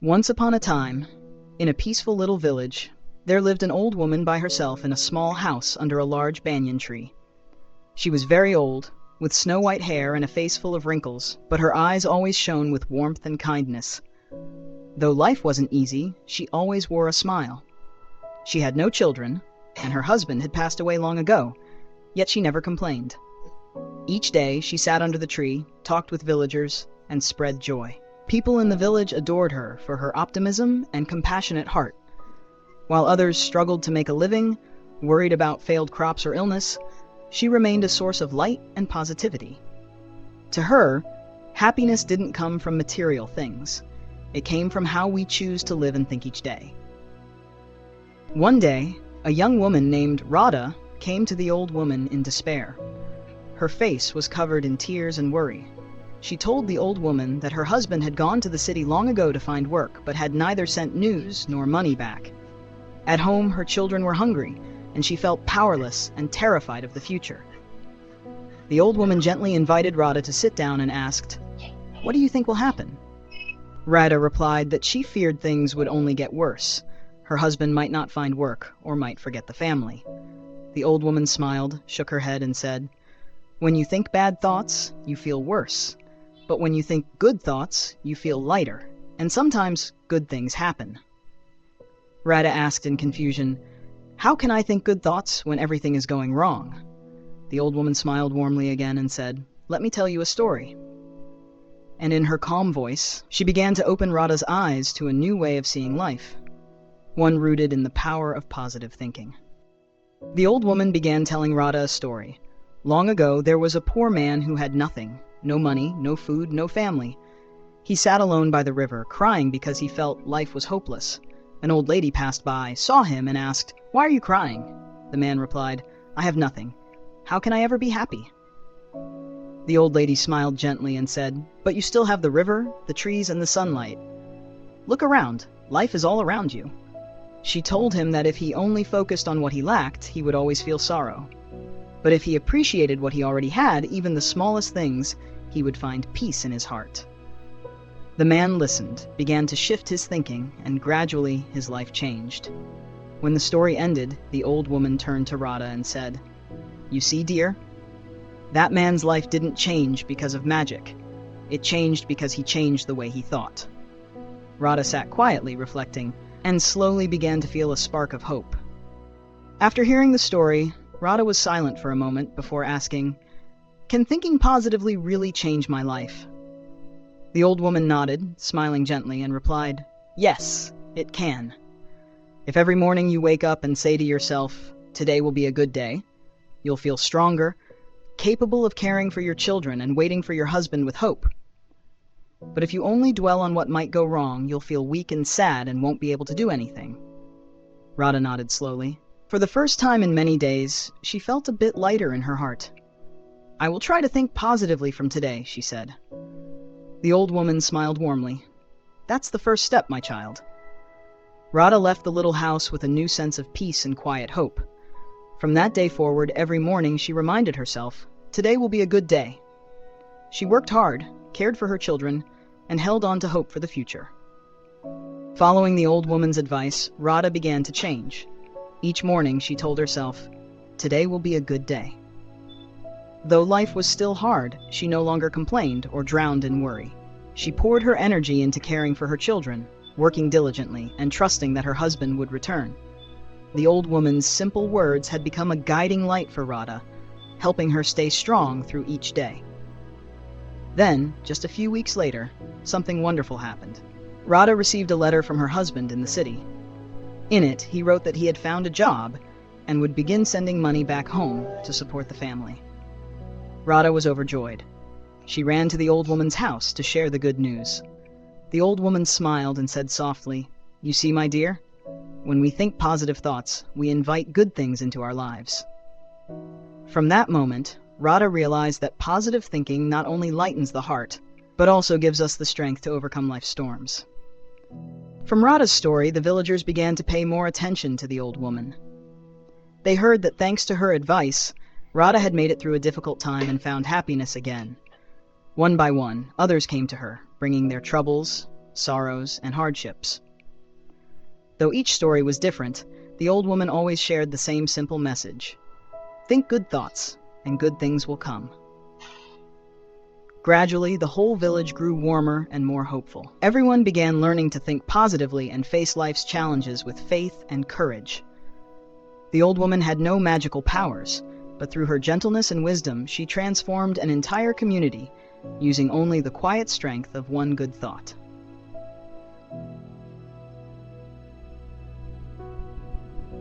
Once upon a time, in a peaceful little village, there lived an old woman by herself in a small house under a large banyan tree. She was very old, with snow-white hair and a face full of wrinkles, but her eyes always shone with warmth and kindness. Though life wasn't easy, she always wore a smile. She had no children, and her husband had passed away long ago, yet she never complained. Each day, she sat under the tree, talked with villagers, and spread joy. People in the village adored her for her optimism and compassionate heart. While others struggled to make a living, worried about failed crops or illness, she remained a source of light and positivity. To her, happiness didn't come from material things. It came from how we choose to live and think each day. One day, a young woman named Radha came to the old woman in despair. Her face was covered in tears and worry. She told the old woman that her husband had gone to the city long ago to find work, but had neither sent news nor money back. At home, her children were hungry, and she felt powerless and terrified of the future. The old woman gently invited Radha to sit down and asked, "What do you think will happen?" Radha replied that she feared things would only get worse. Her husband might not find work or might forget the family. The old woman smiled, shook her head, and said, "When you think bad thoughts, you feel worse. But when you think good thoughts, you feel lighter, and sometimes good things happen." Radha asked in confusion, "How can I think good thoughts when everything is going wrong?" The old woman smiled warmly again and said, "Let me tell you a story." And in her calm voice, she began to open Radha's eyes to a new way of seeing life, one rooted in the power of positive thinking. The old woman began telling Radha a story. Long ago, there was a poor man who had nothing. No money, no food, no family. He sat alone by the river, crying because he felt life was hopeless. An old lady passed by, saw him, and asked, "Why are you crying?" The man replied, "I have nothing. How can I ever be happy?" The old lady smiled gently and said, "But you still have the river, the trees, and the sunlight. Look around. Life is all around you." She told him that if he only focused on what he lacked, he would always feel sorrow. But if he appreciated what he already had, even the smallest things, he would find peace in his heart. The man listened, began to shift his thinking, and gradually his life changed. When the story ended, the old woman turned to Radha and said, "You see, dear? That man's life didn't change because of magic. It changed because he changed the way he thought." Radha sat quietly, reflecting, and slowly began to feel a spark of hope. After hearing the story, Radha was silent for a moment before asking, "Can thinking positively really change my life?" The old woman nodded, smiling gently, and replied, "Yes, it can. If every morning you wake up and say to yourself, 'Today will be a good day,' you'll feel stronger, capable of caring for your children and waiting for your husband with hope. But if you only dwell on what might go wrong, you'll feel weak and sad and won't be able to do anything." Radha nodded slowly. For the first time in many days, she felt a bit lighter in her heart. "I will try to think positively from today," she said. The old woman smiled warmly. "That's the first step, my child." Radha left the little house with a new sense of peace and quiet hope. From that day forward, every morning she reminded herself, "Today will be a good day." She worked hard, cared for her children, and held on to hope for the future. Following the old woman's advice, Radha began to change. Each morning she told herself, "Today will be a good day." Though life was still hard, she no longer complained or drowned in worry. She poured her energy into caring for her children, working diligently, and trusting that her husband would return. The old woman's simple words had become a guiding light for Radha, helping her stay strong through each day. Then, just a few weeks later, something wonderful happened. Radha received a letter from her husband in the city. In it, he wrote that he had found a job and would begin sending money back home to support the family. Radha was overjoyed. She ran to the old woman's house to share the good news. The old woman smiled and said softly, "You see, my dear, when we think positive thoughts, we invite good things into our lives." From that moment, Radha realized that positive thinking not only lightens the heart, but also gives us the strength to overcome life's storms. From Radha's story, the villagers began to pay more attention to the old woman. They heard that thanks to her advice, Radha had made it through a difficult time and found happiness again. One by one, others came to her, bringing their troubles, sorrows, and hardships. Though each story was different, the old woman always shared the same simple message: think good thoughts, and good things will come. Gradually, the whole village grew warmer and more hopeful. Everyone began learning to think positively and face life's challenges with faith and courage. The old woman had no magical powers, but through her gentleness and wisdom, she transformed an entire community, using only the quiet strength of one good thought.